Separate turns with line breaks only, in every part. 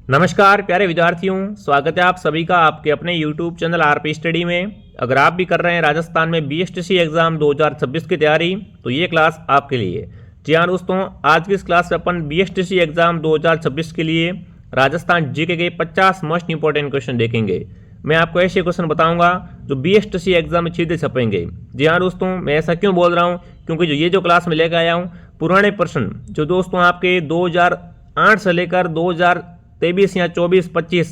नमस्कार प्यारे विद्यार्थियों, स्वागत है आप सभी का आपके अपने YouTube चैनल आरपी स्टडी में। अगर आप भी कर रहे हैं राजस्थान में बीएसटीसी एग्जाम 2026 की तैयारी तो ये क्लास आपके लिए। जी हाँ दोस्तों, आज की इस क्लास में अपन बीएसटीसी एग्जाम 2026 के लिए राजस्थान जीके के 50 मोस्ट इंपॉर्टेंट क्वेश्चन देखेंगे। मैं आपको ऐसे क्वेश्चन बताऊंगा जो बीएसटीसी एग्जाम में सीधे छपेंगे। जी हाँ दोस्तों, मैं ऐसा क्यों बोल रहा हूँ, क्योंकि जो क्लास में लेकर आया हूँ पुराने प्रश्न जो दोस्तों आपके 2008 से लेकर 2023 या 24-25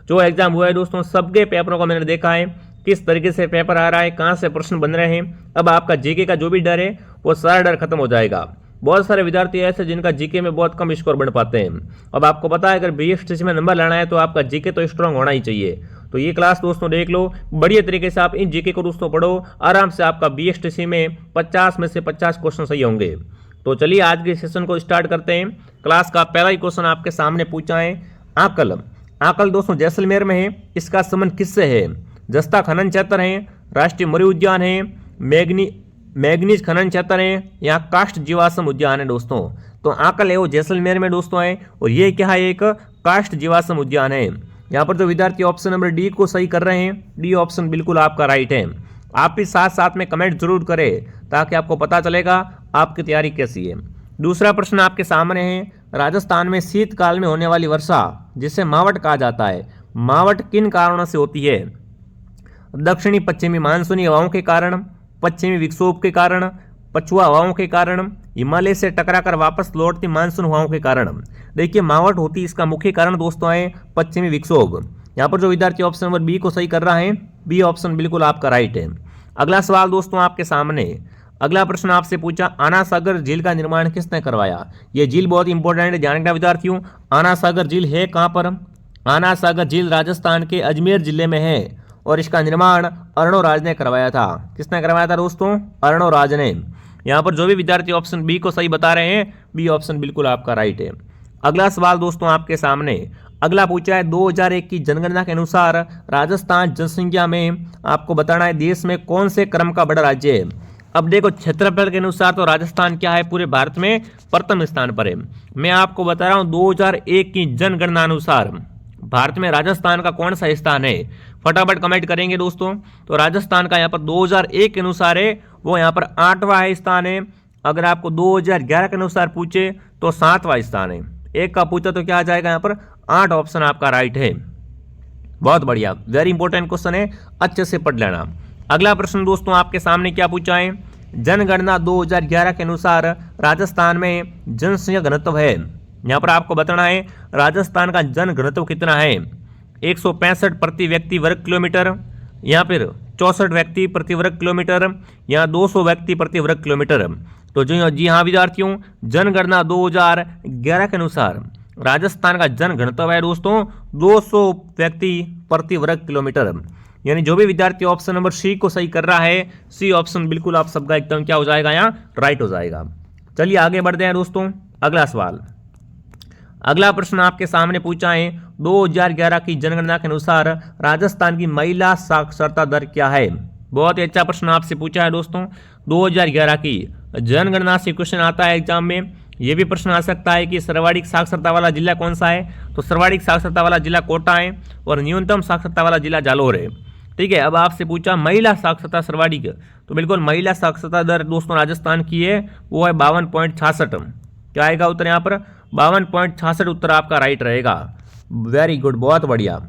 जो एग्जाम हुआ है दोस्तों, सबके पेपरों को मैंने देखा है किस तरीके से पेपर आ रहा है, कहाँ से प्रश्न बन रहे हैं। अब आपका जीके का जो भी डर है वो सारा डर खत्म हो जाएगा। बहुत सारे विद्यार्थी ऐसे जिनका जीके में बहुत कम स्कोर बन पाते हैं। अब आपको पता है अगर बीएसटीसी में नंबर लाना है तो आपका जीके तो स्ट्रांग होना ही चाहिए। तो ये क्लास दोस्तों देख लो, बढ़िया तरीके से आप इन जीके को दोस्तों पढ़ो, आराम से आपका बीएसटीसी में 50 में से 50 क्वेश्चन सही होंगे। तो चलिए आज के सेशन को स्टार्ट करते हैं। क्लास का पहला ही क्वेश्चन आपके सामने पूछा है, आकल। आकल दोस्तों जैसलमेर में है, इसका संबंध किससे है? जस्ता खनन क्षेत्र है, राष्ट्रीय मृग उद्यान है, मैग्नीज खनन क्षेत्र है या काष्ठ जीवाश्म उद्यान है दोस्तों। तो आकल है वो जैसलमेर में दोस्तों है, और ये क्या है, एक काष्ठ जीवाश्म उद्यान है। यहाँ पर जो विद्यार्थी ऑप्शन नंबर डी को सही कर रहे हैं, डी ऑप्शन बिल्कुल आपका राइट है। आप भी साथ साथ में कमेंट जरूर करें ताकि आपको पता चलेगा आपकी तैयारी कैसी है। दूसरा प्रश्न आपके सामने है, राजस्थान में शीतकाल में होने वाली वर्षा जिसे मावट कहा जाता है, मावट किन कारणों से होती है? दक्षिणी पश्चिमी मानसूनी हवाओं के कारण, पश्चिमी विक्षोभ के कारण, पछुआ हवाओं के कारण, हिमालय से टकराकर वापस लौटती मानसून हवाओं के कारण। देखिए मावट होती इसका मुख्य कारण दोस्तों है पश्चिमी विक्षोभ। यहाँ पर जो विद्यार्थी ऑप्शन नंबर बी को सही कर रहा है, बी ऑप्शन बिल्कुल आपका राइट है। अगला सवाल दोस्तों आपके सामने, अगला प्रश्न आपसे पूछा, आना सागर झील का निर्माण किसने करवाया? यह झील बहुत इंपॉर्टेंट है, ध्यान रखना विद्यार्थियों। आना सागर झील है कहाँ पर? आना सागर झील राजस्थान के अजमेर जिले में है, और इसका निर्माण अर्णोराज ने करवाया था। किसने करवाया था दोस्तों? अर्णोराज ने। यहाँ पर जो भी विद्यार्थी ऑप्शन बी को सही बता रहे हैं, बी ऑप्शन बिल्कुल आपका राइट है। अगला सवाल दोस्तों आपके सामने, अगला पूछा है, 2001 की जनगणना के अनुसार राजस्थान जनसंख्या में आपको बताना है देश में कौन से क्रम का बड़ा राज्य है। अब देखो क्षेत्रफल के अनुसार तो राजस्थान क्या है, पूरे भारत में प्रथम स्थान पर है। मैं आपको बता रहा हूँ 2001 की जनगणना अनुसार भारत में राजस्थान का कौन सा स्थान है, फटाफट कमेंट करेंगे दोस्तों। तो राजस्थान का यहाँ पर 2001 के अनुसार है वो यहाँ पर 8वां स्थान है। अगर आपको 2011 के अनुसार पूछे तो 7वां स्थान है। एक का पूछा तो क्या आ जाएगा यहाँ पर? 8 ऑप्शन आपका राइट है। बहुत बढ़िया, वेरी इंपॉर्टेंट क्वेश्चन है, अच्छे से पढ़ लेना। अगला प्रश्न दोस्तों आपके सामने क्या पूछा है, जनगणना 2011 के अनुसार राजस्थान में जनसंख्या घनत्व है। यहाँ पर आपको बताना है राजस्थान का जन घनत्व कितना है। 165 प्रति व्यक्ति वर्ग किलोमीटर, या फिर 64 व्यक्ति प्रति वर्ग किलोमीटर, या 200 व्यक्ति प्रति वर्ग किलोमीटर। तो जी हाँ विद्यार्थियों, जनगणना 2011 के अनुसार राजस्थान का जन घनत्व है दोस्तों 200 व्यक्ति प्रति वर्ग किलोमीटर। यानी जो भी विद्यार्थी ऑप्शन नंबर सी को सही कर रहा है, सी ऑप्शन बिल्कुल आप सबका एकदम क्या हो जाएगा, यहाँ राइट हो जाएगा। चलिए आगे बढ़ते हैं दोस्तों। अगला सवाल, अगला प्रश्न आपके सामने पूछा है, 2011 की जनगणना के अनुसार राजस्थान की महिला साक्षरता दर क्या है? बहुत ही अच्छा प्रश्न आपसे पूछा है दोस्तों। 2011 की जनगणना से क्वेश्चन आता है एग्जाम में। यह भी प्रश्न आ सकता है कि सर्वाधिक साक्षरता वाला जिला कौन सा है? तो सर्वाधिक साक्षरता वाला जिला कोटा है, और न्यूनतम साक्षरता वाला जिला जालोर है। ठीक है, अब आपसे पूछा महिला साक्षरता सर्वाधिक, तो बिल्कुल महिला साक्षरता दर दोस्तों राजस्थान की है, वो है 52.66। क्या आएगा उत्तर यहाँ पर? 52.66 उत्तर आपका राइट रहेगा। वेरी गुड, बहुत बढ़िया।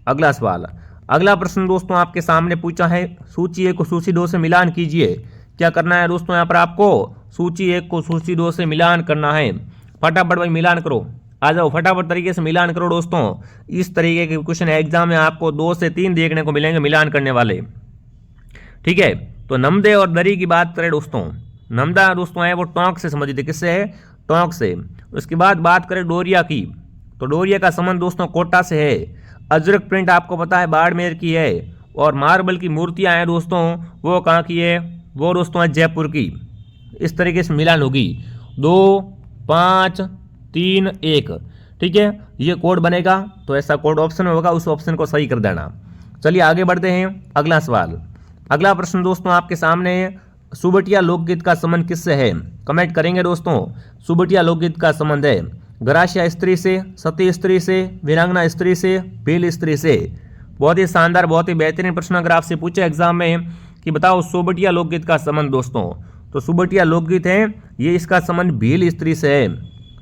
अगला सवाल, अगला प्रश्न दोस्तों आपके सामने पूछा है, सूची 1 को सूची 2 से मिलान कीजिए। क्या करना है दोस्तों यहाँ पर आपको? सूची 1 को सूची 2 से मिलान करना है। फटाफट भाई मिलान करो, आ जाओ फटाफट तरीके से मिलान करो दोस्तों। इस तरीके के क्वेश्चन एग्जाम में आपको 2 से 3 देखने को मिलेंगे मिलान करने वाले। ठीक है, तो नमदे और दरी की बात करें दोस्तों, नमदा दोस्तों है वो टोंक से समझते, किससे है? टोंक से। उसके बाद बात करें डोरिया की, तो डोरिया का संबंध दोस्तों कोटा से है। अजरक प्रिंट आपको पता है बाड़मेर की है, और मार्बल की मूर्तियां हैं दोस्तों वो कहाँ की है? वो दोस्तों है जयपुर की। इस तरीके से मिलान होगी 2, 5, 3, 1। ठीक है, ये कोड बनेगा, तो ऐसा कोड ऑप्शन में होगा, उस ऑप्शन को सही कर देना। चलिए आगे बढ़ते हैं। अगला सवाल, अगला प्रश्न दोस्तों आपके सामने है, सुबटिया लोकगीत का संबंध किससे है? कमेंट करेंगे दोस्तों। सुबटिया लोकगीत का संबंध है गरासिया स्त्री से, सती स्त्री से, वीरांगना स्त्री से, भील स्त्री से। बहुत ही शानदार, बहुत ही बेहतरीन प्रश्न अगर आपसे पूछे एग्जाम में कि बताओ सोबटिया लोकगीत का संबंध दोस्तों, तो सोबटिया लोकगीत है ये, इसका संबंध भील स्त्री से है।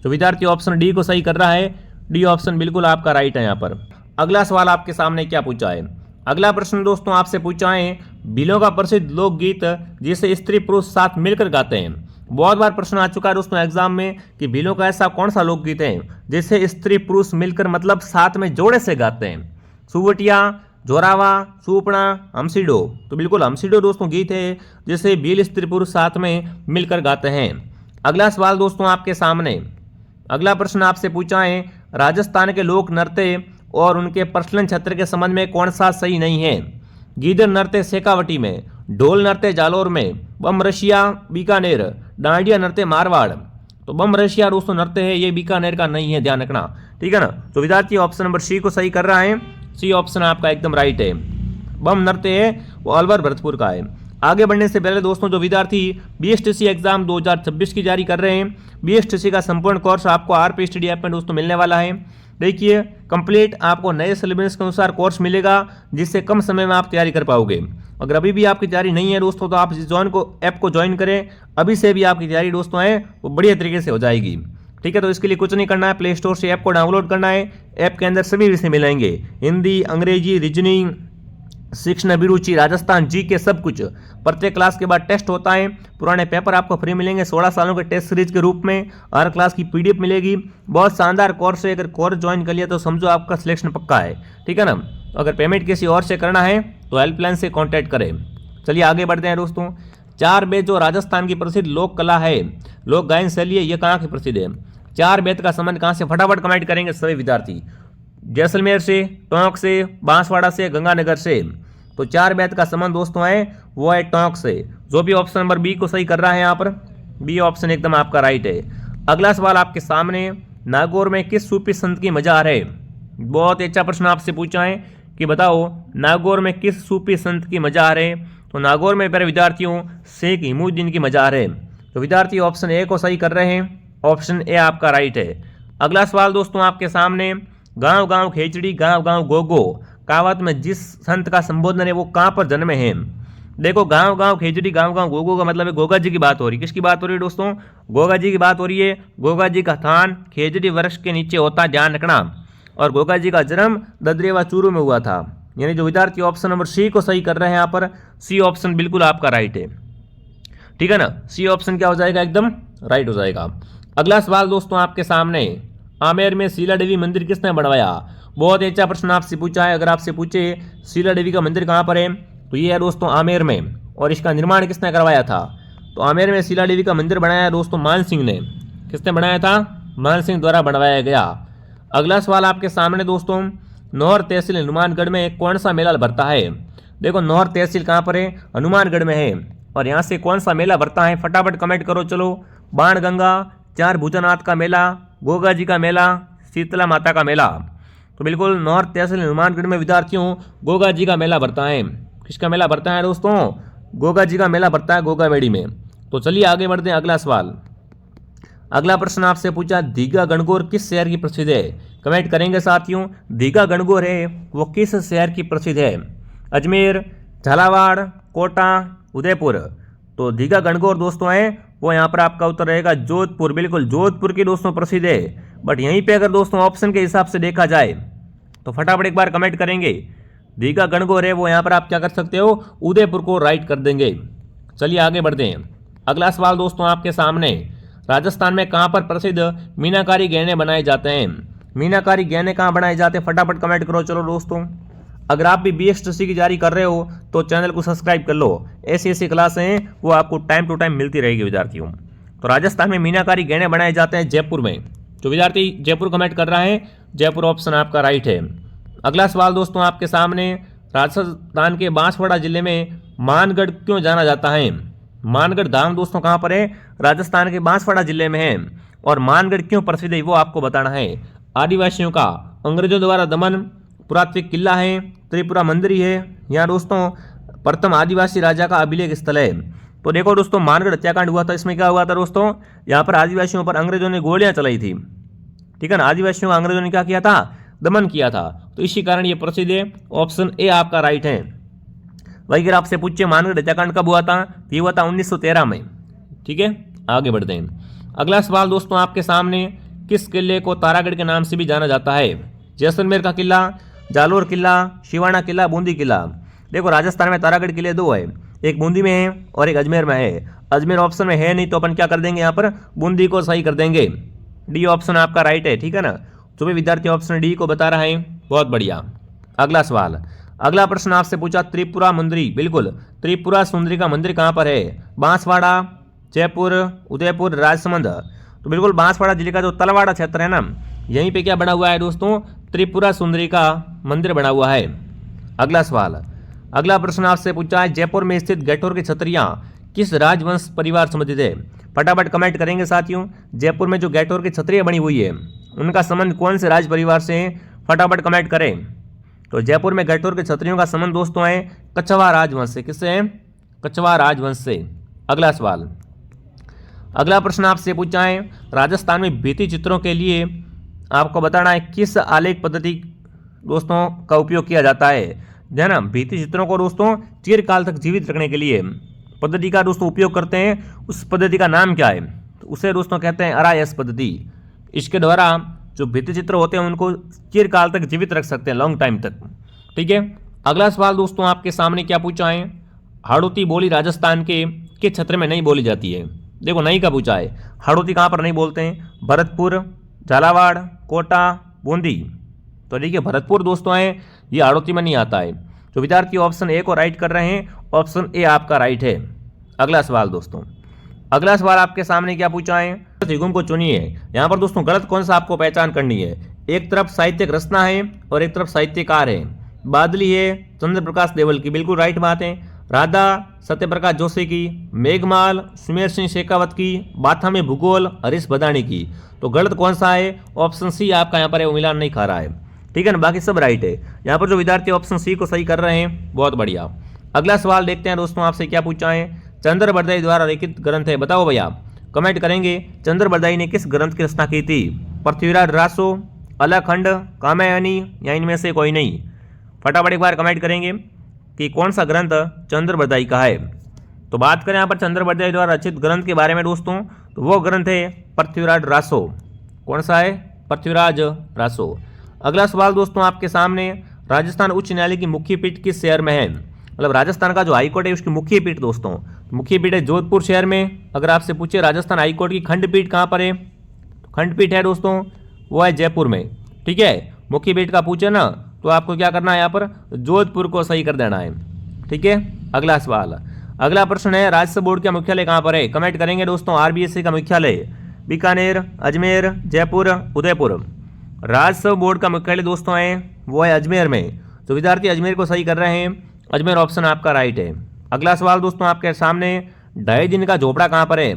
तो विद्यार्थी ऑप्शन डी को सही कर रहा है, डी ऑप्शन बिल्कुल आपका राइट है यहाँ पर। अगला सवाल आपके सामने क्या पूछा है, अगला प्रश्न दोस्तों आपसे पूछा है भीलों का प्रसिद्ध लोकगीत जिसे स्त्री पुरुष साथ मिलकर गाते हैं। बहुत बार प्रश्न आ चुका है दोस्तों एग्जाम में कि भीलों का ऐसा कौन सा लोकगीत है जिसे स्त्री पुरुष मिलकर मतलब साथ में जोड़े से गाते हैं। सुवटिया, जोरावा, सुपना, हमसिडो। तो बिल्कुल हमसिडो दोस्तों गीत है जिसे भील स्त्री पुरुष साथ में मिलकर गाते हैं। अगला सवाल दोस्तों आपके सामने, अगला प्रश्न आपसे पूछा है राजस्थान के लोक नृत्य और उनके प्रचलन क्षेत्र के संबंध में कौन सा सही नहीं है। गीदड़ नृत्य शेखावटी में, ढोल नृत्य जालोर में, बम रशिया बीकानेर, डांडिया नृत्य मारवाड़। तो बम रशिया दोस्तों नृत्य है ये बीकानेर का नहीं है, ध्यान रखना, ठीक है ना। तो विद्यार्थी ऑप्शन नंबर सी को सही कर रहा है, सी ऑप्शन आपका एकदम राइट है। बम नृत्य है वो अलवर भरतपुर का है। आगे बढ़ने से पहले दोस्तों जो विद्यार्थी बीएसटीसी एग्जाम 2026 की जारी कर रहे हैं, बीएसटीसी का संपूर्ण कोर्स आपको आरपी स्टडी ऐप में दोस्तों मिलने वाला है। देखिए कंप्लीट आपको नए सिलेबस के अनुसार कोर्स मिलेगा जिससे कम समय में आप तैयारी कर पाओगे। अगर अभी भी आपकी तैयारी नहीं है दोस्तों तो आप इस ऐप को ज्वाइन करें, अभी से भी आपकी तैयारी दोस्तों है वो बढ़िया तरीके से हो जाएगी, ठीक है। तो इसके लिए कुछ नहीं करना है, प्ले स्टोर से ऐप को डाउनलोड करना है। ऐप के अंदर सभी विषय मिलेंगे, हिंदी, अंग्रेजी, रीजनिंग, शिक्षण अभिरुचि, राजस्थान, जी के सब कुछ। प्रत्येक क्लास के बाद टेस्ट होता है, पुराने पेपर आपको फ्री मिलेंगे 16 सालों के टेस्ट सीरीज के रूप में, हर क्लास की पीडीएफ मिलेगी। बहुत शानदार कोर्स है, अगर कोर्स ज्वाइन कर लिया तो समझो आपका सिलेक्शन पक्का है, ठीक है ना। अगर पेमेंट किसी और से करना है तो हेल्पलाइन से कॉन्टैक्ट करें। चलिए आगे बढ़ते हैं दोस्तों। चार बेत जो राजस्थान की प्रसिद्ध लोक कला है, लोक गायन शैली है, ये कहाँ की प्रसिद्ध है। चार बेत का संबंध कहाँ से, फटाफट कमेंट करेंगे सभी विद्यार्थी। जैसलमेर से, टोंक से, बांसवाड़ा से, गंगानगर से। तो चार बेत का संबंध दोस्तों है वो है टोंक से। जो भी ऑप्शन नंबर बी को सही कर रहा है यहाँ पर, बी ऑप्शन एकदम आपका राइट है। अगला सवाल आपके सामने, नागौर में किस सूफी संत की मजार है। बहुत अच्छा प्रश्न आपसे पूछा है कि बताओ नागौर में किस सूफी संत की मजार है। तो नागौर में मेरे विद्यार्थियों शेख हिमुद्दीन की मजार है। तो विद्यार्थी ऑप्शन ए को सही कर रहे हैं, ऑप्शन ए आपका राइट है। अगला सवाल दोस्तों आपके सामने, गांव गांव खेचड़ी गांव गांव गोगो कहावत में जिस संत का संबोधन है वो कहाँ पर जन्मे हैं। देखो गांव गांव खेचड़ी गांव गांव गोगो का मतलब है गोगा जी की बात हो रही है। किसकी बात हो रही है दोस्तों, गोगा जी की बात हो रही है। गोगा जी का स्थान खेजड़ी वृक्ष के नीचे होता है, ध्यान रखना। और गोगा जी का जन्म ददरेवा चूरू में हुआ था। यानी जो विद्यार्थी ऑप्शन नंबर सी को सही कर रहे हैं यहाँ पर, सी ऑप्शन बिल्कुल आपका राइट है, ठीक है ना। सी ऑप्शन क्या हो जाएगा, एकदम राइट हो जाएगा। अगला सवाल दोस्तों आपके सामने, आमेर में शीला देवी मंदिर किसने बनवाया। बहुत अच्छा प्रश्न आपसे पूछा है। अगर आपसे पूछे शीला देवी का मंदिर कहाँ पर है तो ये है दोस्तों आमेर में, और इसका निर्माण किसने करवाया था। तो आमेर में शीला देवी का मंदिर बनाया दोस्तों मान सिंह ने। किसने बनाया था, मान सिंह द्वारा बनवाया गया। अगला सवाल आपके सामने दोस्तों, नौहर तहसील हनुमानगढ़ में कौन सा मेला भरता है। देखो नौहर तहसील कहाँ पर है, हनुमानगढ़ में है। और यहाँ से कौन सा मेला भरता है, फटाफट कमेंट करो। चलो, बाण गंगा, चार भुजनाथ का मेला, गोगा जी का मेला, शीतला माता का मेला। तो बिल्कुल नौहर तहसील हनुमानगढ़ में विद्यार्थियों गोगा जी का मेला भरता है। किसका मेला भरता है दोस्तों, गोगा जी का मेला भरता है गोगावेड़ी में। तो चलिए आगे बढ़ते हैं। अगला सवाल, अगला प्रश्न आपसे पूछा, दीघा गणगौर किस शहर की प्रसिद्ध है। कमेंट करेंगे साथियों, दीघा गणगौर है वो किस शहर की प्रसिद्ध है। अजमेर, झालावाड़, कोटा, उदयपुर। तो दीघा गणगौर दोस्तों है वो यहाँ पर आपका उत्तर रहेगा जोधपुर। बिल्कुल जोधपुर की दोस्तों प्रसिद्ध है। बट यहीं पे अगर दोस्तों ऑप्शन के हिसाब से देखा जाए तो फटाफट एक बार कमेंट करेंगे, दीघा गणगौर है वो यहाँ पर आप क्या कर सकते हो, उदयपुर को राइट कर देंगे। चलिए आगे बढ़ते हैं। अगला सवाल दोस्तों आपके सामने, राजस्थान में कहाँ पर प्रसिद्ध मीनाकारी गहने बनाए जाते हैं। मीनाकारी गहने कहाँ बनाए जाते हैं, फटाफट कमेंट करो। चलो दोस्तों, अगर आप भी बीएसटीसी की जारी कर रहे हो तो चैनल को सब्सक्राइब कर लो। ऐसी क्लासें हैं वो आपको टाइम टू टाइम मिलती रहेगी विद्यार्थियों। तो राजस्थान में मीनाकारी गहने बनाए जाते हैं जयपुर में। तो विद्यार्थी जयपुर कमेंट कर रहा है, जयपुर ऑप्शन आपका राइट है। अगला सवाल दोस्तों आपके सामने, राजस्थान के बांसवाड़ा जिले में मानगढ़ क्यों जाना जाता है। मानगढ़ धाम दोस्तों कहाँ पर है, राजस्थान के बांसवाड़ा जिले में है। और मानगढ़ क्यों प्रसिद्ध है वो आपको बताना है। आदिवासियों का अंग्रेजों द्वारा दमन, पुरातात्विक किला है, त्रिपुरा मंदिर है, यहाँ दोस्तों प्रथम आदिवासी राजा का अभिलेख स्थल है। तो देखो दोस्तों, मानगढ़ हत्याकांड हुआ था, इसमें क्या हुआ था दोस्तों, यहाँ पर आदिवासियों पर अंग्रेजों ने गोलियां चलाई थी। ठीक है ना। आदिवासियों का अंग्रेजों ने क्या किया था, दमन किया था, तो इसी कारण ये प्रसिद्ध है। ऑप्शन ए आपका राइट है। वही अगर आपसे पूछे मानगढ़ हत्याकांड कब हुआ था, तो ये हुआ था 1913 में। ठीक है, आगे बढ़ते हैं। अगला सवाल दोस्तों आपके सामने, किस किले को तारागढ़ के नाम से भी जाना जाता है? जैसलमेर का किला, जालोर किला, शिवाना किला, बूंदी किला। देखो राजस्थान में तारागढ़ किले दो है, एक बूंदी में है और एक अजमेर में है। अजमेर ऑप्शन में है नहीं तो अपन क्या कर देंगे, यहाँ पर बूंदी को सही कर देंगे। डी ऑप्शन आपका राइट है। ठीक है ना, जो भी विद्यार्थी ऑप्शन डी को बता रहा है, बहुत बढ़िया। अगला सवाल, अगला प्रश्न आपसे पूछा त्रिपुरा मुंदरी, बिल्कुल त्रिपुरा सुंदरी का मंदिर कहाँ पर है? बांसवाड़ा, जयपुर, उदयपुर, राजसमंद। तो बिल्कुल बांसवाड़ा जिले का जो तलवाड़ा क्षेत्र है ना, यहीं पे क्या बना हुआ है दोस्तों, त्रिपुरा सुंदरी का मंदिर बना हुआ है। अगला सवाल, अगला प्रश्न आपसे पूछा है जयपुर में स्थित गैठोर की छतरियां किस राजवंश परिवार संबंधित है? फटाफट कमेंट करेंगे साथियों। जयपुर में जो गैठोर की छतरियां बनी हुई है उनका संबंध कौन से राज परिवार से है? फटाफट कमेंट करें। तो जयपुर में गैठोर के छतरियों का संबंध दोस्तों है कछवा राजवंश से। किससे है? कछवा राजवंश से। अगला सवाल, अगला प्रश्न आपसे पूछा है राजस्थान में भित्ति चित्रों के लिए आपको बताना है किस आलेख पद्धति दोस्तों का उपयोग किया जाता है ना। भित्ति चित्रों को दोस्तों चिरकाल तक जीवित रखने के लिए पद्धति का दोस्तों उपयोग करते हैं। उस पद्धति का नाम क्या है? तो उसे दोस्तों कहते हैं अरायस पद्धति। इसके द्वारा जो भित्ति चित्र होते हैं उनको चिरकाल तक जीवित रख सकते हैं, लॉन्ग टाइम तक। ठीक है, अगला सवाल दोस्तों आपके सामने क्या पूछा है? हाड़ौती बोली राजस्थान के किस क्षेत्र में नहीं बोली जाती है? देखो नहीं का पूछा है। हाड़ौती कहाँ पर नहीं बोलते हैं? भरतपुर, झालावाड़, कोटा, बूंदी। तो देखिए भरतपुर दोस्तों है, ये हाड़ौती में नहीं आता है। तो विद्यार्थी ऑप्शन ए को राइट कर रहे हैं, ऑप्शन ए आपका राइट है। अगला सवाल दोस्तों, अगला सवाल आपके सामने क्या पूछा है? युग्म को चुनिए। यहाँ पर दोस्तों गलत कौन सा आपको पहचान करनी है। एक तरफ साहित्यिक रचना है और एक तरफ साहित्यकार है। बादली है चंद्र प्रकाश देवल की, बिल्कुल राइट बात है। राधा सत्यप्रकाश जोशी की, मेघमाल सुमेर सिंह शेखावत की, बाथा में भूगोल हरीश बदाणी की। तो गलत कौन सा है? ऑप्शन सी आपका यहाँ पर है, वो मिलान नहीं खा रहा है। ठीक है ना, बाकी सब राइट है। यहाँ पर जो विद्यार्थी ऑप्शन सी को सही कर रहे हैं, बहुत बढ़िया। अगला सवाल देखते हैं दोस्तों आपसे क्या पूछा है? चंद्र बरदाई द्वारा लिखित ग्रंथ है, बताओ भैया, कमेंट करेंगे। चंद्र बरदाई ने किस ग्रंथ की रचना की थी? पृथ्वीराज रासो, अलखंड, कामायनी या इनमें से कोई नहीं? फटाफट एक बार कमेंट करेंगे कि कौन सा ग्रंथ चंद्र बरदाई का है। तो बात करें यहाँ पर चंद्र बरदाई द्वारा रचित ग्रंथ के बारे में दोस्तों, तो वो ग्रंथ है पृथ्वीराज रासो। कौन सा है? पृथ्वीराज रासो। अगला सवाल दोस्तों आपके सामने, राजस्थान उच्च न्यायालय की मुख्य पीठ किस शहर में है? मतलब राजस्थान का जो हाईकोर्ट है उसकी मुख्य पीठ दोस्तों, मुख्य पीठ है जोधपुर शहर में। अगर आपसे पूछे राजस्थान हाईकोर्ट की खंडपीठ कहाँ पर है? खंडपीठ है दोस्तों वो है जयपुर में। ठीक है, मुख्य पीठ का पूछे ना तो आपको क्या करना है, यहाँ पर जोधपुर को सही कर देना है। ठीक है, अगला सवाल, अगला प्रश्न है राजस्व बोर्ड का मुख्यालय कहाँ पर है? कमेंट करेंगे दोस्तों। आरबीएससी का मुख्यालय बीकानेर, अजमेर, जयपुर, उदयपुर। राजस्व बोर्ड का मुख्यालय दोस्तों है वो है अजमेर में। तो विद्यार्थी अजमेर को सही कर रहे हैं, अजमेर ऑप्शन आपका राइट है। अगला सवाल दोस्तों आपके सामने, 2.5 दिन का झोपड़ा कहाँ पर है?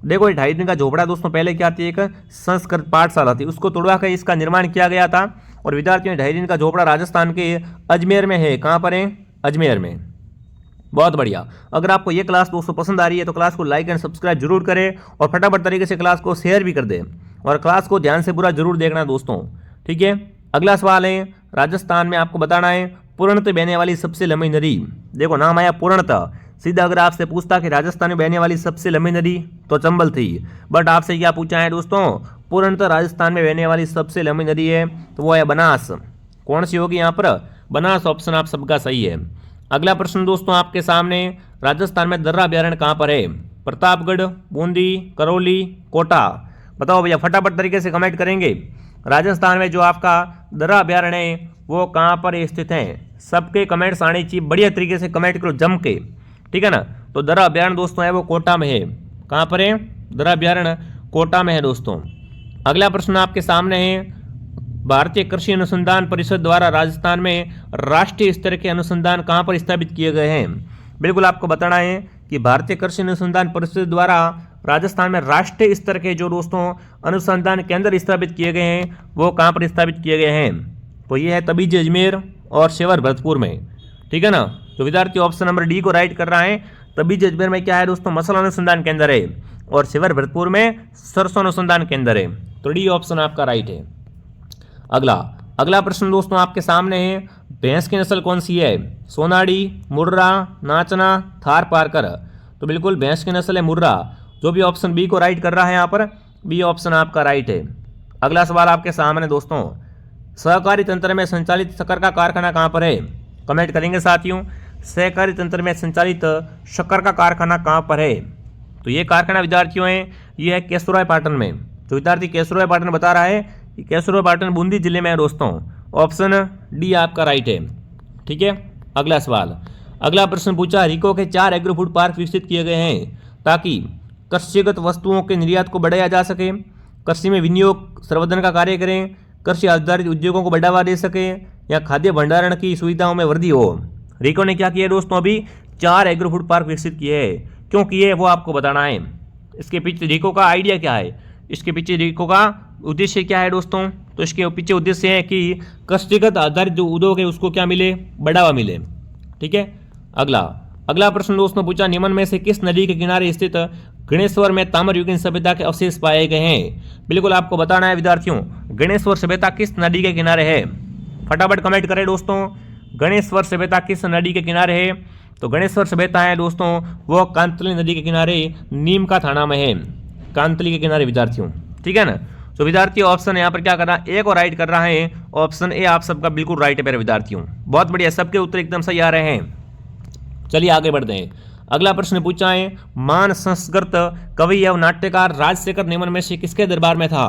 देखो 2.5 दिन का झोपड़ा दोस्तों पहले क्या थी, एक संस्कृत पाठशाला थी, उसको तोड़वा कर इसका निर्माण किया गया था। और विद्यार्थियों 2.5 दिन का झोपड़ा राजस्थान के अजमेर में है। कहाँ पर है? अजमेर में। बहुत बढ़िया। अगर आपको ये क्लास दोस्तों पसंद आ रही है तो क्लास को लाइक एंड सब्सक्राइब जरूर करें और फटाफट तरीके से क्लास को शेयर भी कर दें और क्लास को ध्यान से पूरा जरूर देखना दोस्तों। ठीक है, अगला सवाल है राजस्थान में आपको बताना है पूर्णतः बहने वाली सबसे लंबी नदी। देखो नाम आया पूर्णतः, सीधा अगर आपसे पूछता कि राजस्थान में बहने वाली सबसे लंबी नदी तो चंबल थी। बट आपसे क्या पूछा है दोस्तों? पूर्णतः राजस्थान में बहने वाली सबसे लंबी नदी है तो वो है बनास। कौन सी होगी यहाँ पर? बनास ऑप्शन आप सबका सही है। अगला प्रश्न दोस्तों आपके सामने, राजस्थान में दर्रा अभ्यारण्य कहाँ पर है? प्रतापगढ़, बूंदी, करौली, कोटा। बताओ भैया, फटाफट तरीके से कमेंट करेंगे। राजस्थान में जो आपका दर्रा अभ्यारण्य है वो कहाँ पर स्थित है? सबके कमेंट्स आने चाहिए, बढ़िया तरीके से कमेंट करो जम के। ठीक है ना, तो दर्रा अभ्यारण्य दोस्तों है वो कोटा में है। कहाँ पर है? दर्रा अभ्यारण्य कोटा में है दोस्तों। अगला प्रश्न आपके सामने है, भारतीय कृषि अनुसंधान परिषद द्वारा राजस्थान में राष्ट्रीय स्तर के अनुसंधान कहाँ पर स्थापित किए गए हैं? बिल्कुल आपको बताना है कि भारतीय कृषि अनुसंधान परिषद द्वारा राजस्थान में राष्ट्रीय स्तर के जो दोस्तों अनुसंधान केंद्र स्थापित किए गए हैं वो कहाँ पर स्थापित किए गए हैं? तो ये है तबीज अजमेर और शेवर भरतपुर में। ठीक है ना, तो विद्यार्थी ऑप्शन नंबर डी को राइट कर रहा है। तबीज अजमेर में क्या है दोस्तों? मसल अनुसंधान केंद्र है। और शिवर भरतपुर में सरसों अनुसंधान केंद्र है। तो डी ऑप्शन आपका राइट है। अगला प्रश्न दोस्तों आपके सामने है, भैंस की नस्ल कौन सी है? सोनाड़ी, मुर्रा, नाचना, थार पारकर। तो बिल्कुल भैंस की नस्ल है मुर्रा। जो भी ऑप्शन बी को राइट कर रहा है यहाँ पर, बी ऑप्शन आपका राइट है। अगला सवाल आपके सामने दोस्तों, सहकारी तंत्र में संचालित शक्कर का कारखाना कहाँ पर है? कमेंट करेंगे साथियों, सहकारी तंत्र में संचालित शक्कर का कारखाना कहाँ पर है? तो ये कारखाना विद्यार्थियों है, ये है केशवराय पाटन में। तो विद्यार्थी केशवराय पाटन बता रहा है कि केशवराय पाटन बूंदी जिले में है दोस्तों। ऑप्शन डी आपका राइट है। ठीक है। अगला सवाल, अगला प्रश्न पूछा, रिको के 4 एग्रो फूड पार्क विकसित किए गए हैं ताकि कृषिगत वस्तुओं के निर्यात को बढ़ाया जा सके, कृषि में विनियोग संवर्धन का कार्य करें, कृषि आधारित उद्योगों को बढ़ावा दे सके, या खाद्य भंडारण की सुविधाओं में वृद्धि हो। रिको ने क्या किया दोस्तों? अभी 4 एग्रो फूड पार्क विकसित किए हैं। क्यों किए वो आपको बताना है। इसके पीछे रिको का आइडिया क्या है, इसके पीछे रिको का उद्देश्य क्या है दोस्तों? तो इसके पीछे उद्देश्य है कि कृषिगत आधारित जो उद्योग है उसको क्या मिले? बढ़ावा मिले। ठीक है। अगला प्रश्न दोस्तों पूछा, निम्न में से किस नदी के किनारे स्थित गणेश्वर में ताम्रयुगीन सभ्यता के अवशेष पाए गए हैं? बिल्कुल आपको बताना है विद्यार्थियों, गणेश्वर सभ्यता किस नदी के किनारे है? फटाफट कमेंट करें दोस्तों, गणेश्वर सभ्यता किस नदी के किनारे है? तो गणेश्वर सभ्यता है दोस्तों वो कांतली नदी के किनारे नीम का थाना में है, कांतली के किनारे विद्यार्थियों। ठीक है ना। तो विद्यार्थी ऑप्शन यहाँ पर क्या कर रहा है? ए को राइट कर रहा है। ऑप्शन ए आप सबका बिल्कुल राइट है मेरे विद्यार्थियों। बहुत बढ़िया, सबके उत्तर एकदम सही आ रहे हैं। चलिए आगे बढ़ते हैं। अगला प्रश्न पूछा है, मान संस्कृत कवि एवं नाट्यकार राजशेखर निम्न में से किसके दरबार में था?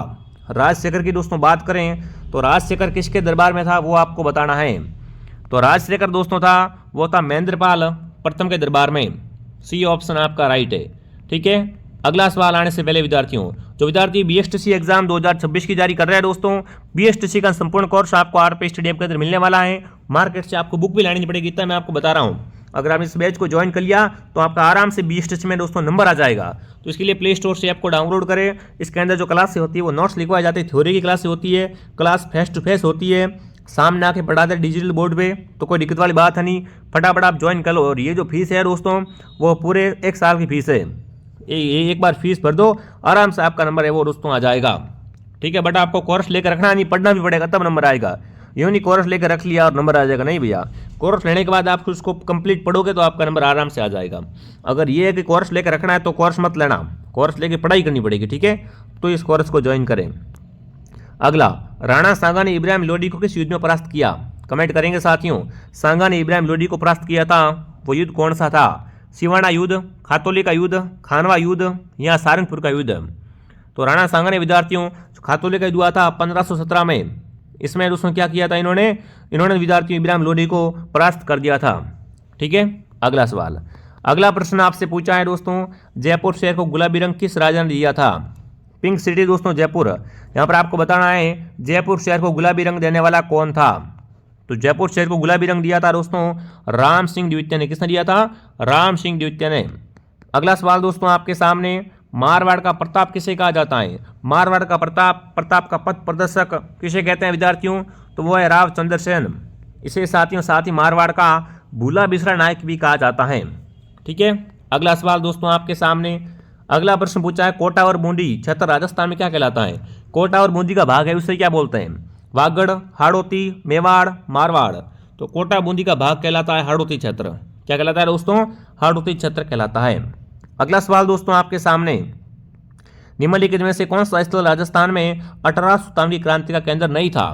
राजशेखर की दोस्तों बात करें तो राजशेखर किसके दरबार में था वो आपको बताना है। तो राजशेखर दोस्तों था वो था महेंद्रपाल प्रथम के दरबार में। सी ऑप्शन आपका राइट है। ठीक है। अगला सवाल आने से पहले विद्यार्थियों, जो विद्यार्थी बीएसटीसी एग्जाम 2026 की जारी कर रहे हैं दोस्तों, बीएसटीसी का संपूर्ण कोर्स आपको आरपी स्टेडियम के अंदर मिलने वाला है। मार्केट से आपको बुक भी लानी पड़ेगी, इतना मैं आपको बता रहा हूँ। अगर आप इस बैच को ज्वाइन कर लिया तो आपका आराम से बीएसटीसी में दोस्तों नंबर आ जाएगा। तो इसके लिए प्ले स्टोर से ऐप को डाउनलोड करें। इसके अंदर जो क्लास होती है वो नोट्स लिखवाई जाती है, थ्योरी की क्लास होती है, क्लास फेस टू फेस होती है, सामने आके पढ़ाते हैं डिजिटल बोर्ड पे। तो कोई दिक्कत वाली बात है नहीं, फटाफट आप ज्वाइन कर लो। और ये जो फीस है दोस्तों वो पूरे 1 साल की फीस है। एक बार फीस भर दो, आराम से आपका नंबर है वो दोस्तों आ जाएगा। ठीक है। बट आपको कोर्स लेकर रखना नहीं, पढ़ना भी पड़ेगा तब नंबर आएगा। यूँ नहीं कोर्स लेकर रख लिया और नंबर आ जाएगा, नहीं भैया। कोर्स लेने के बाद आप उसको कंप्लीट पढ़ोगे तो आपका नंबर आराम से आ जाएगा। अगर ये है कि कोर्स लेकर रखना है तो कोर्स मत लेना, कोर्स लेकर पढ़ाई करनी पड़ेगी। ठीक है। तो इस कोर्स को ज्वाइन करें। अगला, राणा सांगा ने इब्राहिम लोदी को किस युद्ध में परास्त किया? कमेंट करेंगे साथियों। सांगा ने इब्राहिम लोदी को परास्त किया था, वो युद्ध कौन सा था? सिवाना युद्ध, खातौली का युद्ध, खानवा युद्ध, या सारंगपुर का युद्ध? तो राणा सांगा ने विद्यार्थियों खातौली का युद्ध हुआ था 1517 में। इसमें दोस्तों क्या किया था इन्होंने विद्यार्थियों इब्राहिम लोदी को परास्त कर दिया था। ठीक है। अगला सवाल, अगला प्रश्न आपसे पूछा है दोस्तों, जयपुर शहर को गुलाबी रंग किस राजा ने दिया था? पिंक सिटी दोस्तों जयपुर। यहाँ पर आपको बताना है जयपुर शहर को गुलाबी रंग देने वाला कौन था? तो जयपुर शहर को गुलाबी रंग दिया था दोस्तों राम सिंह द्वितीय ने। किसने दिया था? राम सिंह द्वितीय ने। अगला सवाल दोस्तों आपके सामने, मारवाड़ का प्रताप किसे कहा जाता है? मारवाड़ का प्रताप का पथ प्रदर्शक किसे कहते हैं विद्यार्थियों? तो वो है रावचंद्र सेन। इसे साथ ही मारवाड़ का भूला बिसरा नायक भी कहा जाता है। ठीक है। अगला सवाल दोस्तों आपके सामने, अगला प्रश्न पूछा है, कोटा और बूंदी क्षेत्र राजस्थान में क्या कहलाता है? कोटा और बूंदी का भाग है, उसे क्या बोलते हैं? वागड़, हाड़ौती, मेवाड़, मारवाड़। तो कोटा बूंदी का भाग कहलाता है हाड़ौती क्षेत्र। क्या कहलाता है दोस्तों? हाड़ौती क्षेत्र कहलाता है। अगला सवाल दोस्तों आपके सामने, निम्नलिखित में से कौन सा स्थल राजस्थान में 1857 की क्रांति का केंद्र नहीं था?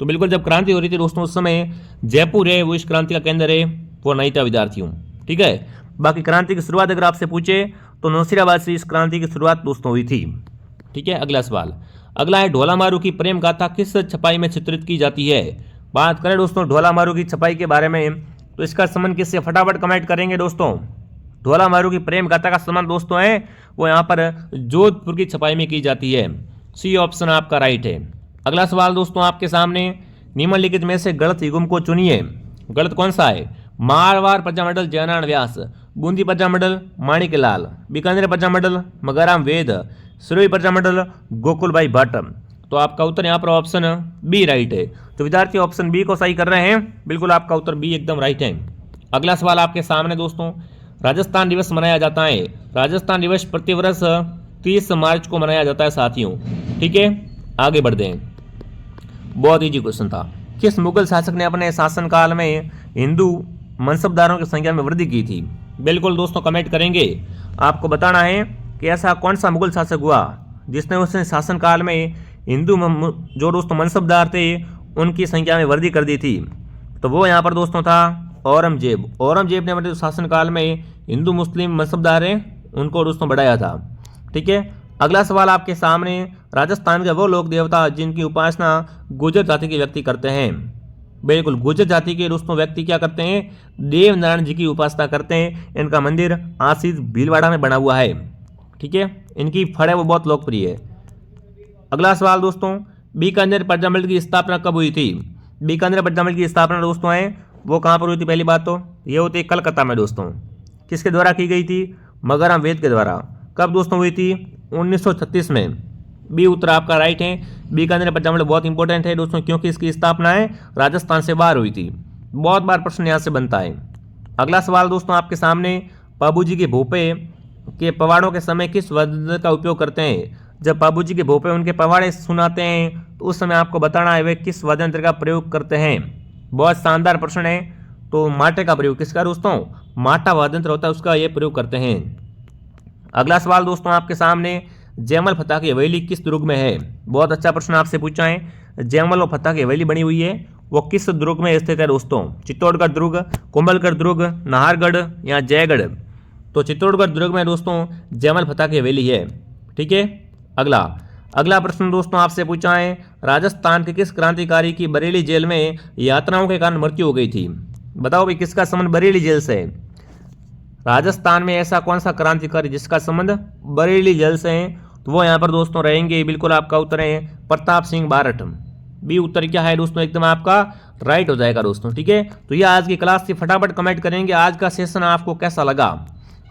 तो बिल्कुल जब क्रांति हो रही थी दोस्तों उस समय जयपुर है वो इस क्रांति का केंद्र है, वो नहीं था विद्यार्थियों। ठीक है। बाकी क्रांति की शुरुआत अगर आपसे पूछे तो नौशीराबाद से इस क्रांति की शुरुआत दोस्तों हुई थी। ठीक है। अगला सवाल, अगला है, ढोला मारू की प्रेम गाथा किस छपाई में चित्रित की जाती है? बात करें दोस्तों ढोला मारू की छपाई के बारे में तो इसका संबंध किससे? फटाफट कमेंट करेंगे दोस्तों। ढोला मारू की प्रेम गाथा का संबंध दोस्तों है वो यहाँ पर जोधपुर की छपाई में की जाती है। सी ऑप्शन आपका राइट है। अगला सवाल दोस्तों आपके सामने, निम्नलिखित में से गलत युग्म को चुनिए। गलत कौन सा है? मारवाड़ प्रजामंडल जयनारायण व्यास, बूंदी प्रजामंडल माणिक लाल, बीकानेर प्रजामंडल मगाराम वेद, सिरोही प्रजामंडल गोकुल भाई भट्ट। तो आपका उत्तर यहाँ पर ऑप्शन बी राइट है। तो विद्यार्थी ऑप्शन बी को सही कर रहे हैं, बिल्कुल आपका उत्तर बी एकदम राइट है। अगला सवाल आपके सामने दोस्तों, राजस्थान दिवस मनाया जाता है। राजस्थान दिवस प्रतिवर्ष 30 मार्च को मनाया जाता है साथियों। ठीक है, आगे बढ़ते हैं। बहुत इजी क्वेश्चन था। किस मुगल शासक ने अपने शासनकाल में हिंदू मनसबदारों की संख्या में वृद्धि की थी? बिल्कुल दोस्तों कमेंट करेंगे। आपको बताना है कि ऐसा कौन सा मुगल शासक हुआ जिसने उसने शासनकाल में हिंदू जो दोस्तों मनसबदार थे उनकी संख्या में वृद्धि कर दी थी। तो वो यहाँ पर दोस्तों था औरंगजेब। औरंगजेब ने अपने शासनकाल में हिंदू मुस्लिम मनसबदार हैं उनको दोस्तों बढ़ाया था। ठीक है, अगला सवाल आपके सामने। राजस्थान के वो लोक देवता जिनकी उपासना गुर्जर जाति के व्यक्ति करते हैं? बिल्कुल, गुर्जर जाति के दोस्तों व्यक्ति क्या करते हैं? देव नारायण जी की उपासना करते हैं। इनका मंदिर आशीष भीलवाड़ा में बना हुआ है। ठीक है, इनकी फड़ है वो बहुत लोकप्रिय है। अगला सवाल दोस्तों, बीकानेर प्रजामंडल की स्थापना कब हुई थी? बीकानेर प्रजामंडल की स्थापना दोस्तों है वो कहाँ पर हुई थी? पहली बात तो ये होती है कलकत्ता में दोस्तों। किसके द्वारा की गई थी? मगराम वेद के द्वारा। कब दोस्तों हुई थी? 1936 में। बी उत्तर आपका राइट है। बीकानेर प्रजामंडल बहुत इंपॉर्टेंट है दोस्तों क्योंकि इसकी स्थापना है राजस्थान से बाहर हुई थी। बहुत बार प्रश्न यहाँ से बनता है। अगला सवाल दोस्तों आपके सामने, बाबूजी के भोपे के पवाड़ों के समय किस वाद्य का उपयोग करते हैं? जब बाबूजी के भोपे उनके पवाड़े सुनाते हैं तो उस समय आपको बताना है वे किस वाद्य यंत्र का प्रयोग करते हैं। बहुत शानदार प्रश्न है। तो माटे का प्रयोग किसका दोस्तों? माटा वाद्य यंत्र होता है उसका ये प्रयोग करते हैं। अगला सवाल दोस्तों आपके सामने, जयमल फतह की हवेली किस दुर्ग में है? बहुत अच्छा प्रश्न आपसे पूछा है। जयमल और फतह की हवेली बनी हुई है वो किस दुर्ग में स्थित है दोस्तों? चित्तौड़गढ़ दुर्ग, कुंभलगढ़ दुर्ग, नाहरगढ़ या जयगढ़? तो चित्तौड़गढ़ दुर्ग में दोस्तों जयमल फतह की हवेली है। ठीक है, अगला प्रश्न दोस्तों आपसे पूछा है, राजस्थान के किस क्रांतिकारी की बरेली जेल में यातनाओं के कारण मृत्यु हो गई थी? बताओ भाई किसका संबंध बरेली जेल से है? राजस्थान में ऐसा कौन सा क्रांतिकारी जिसका संबंध बरेली जेल से है? तो वो यहाँ पर दोस्तों रहेंगे। बिल्कुल आपका उत्तर है प्रताप सिंह बारठ। बी उत्तर क्या है दोस्तों? एकदम आपका राइट हो जाएगा दोस्तों। ठीक है, तो ये आज की क्लास थी। फटाफट कमेंट करेंगे आज का सेशन आपको कैसा लगा।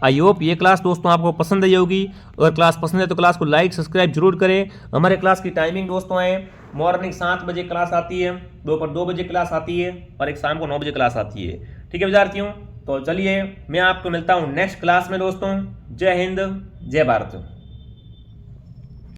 आई होप ये क्लास दोस्तों आपको पसंद आई होगी। अगर क्लास पसंद है तो क्लास को लाइक सब्सक्राइब जरूर करें। हमारे क्लास की टाइमिंग दोस्तों है मॉर्निंग 7 बजे क्लास आती है, दोपहर 2 बजे क्लास आती है और एक शाम को 9 बजे क्लास आती है। ठीक है विद्यार्थियों, तो चलिए मैं आपको मिलता हूँ नेक्स्ट क्लास में दोस्तों। जय हिंद, जय भारत।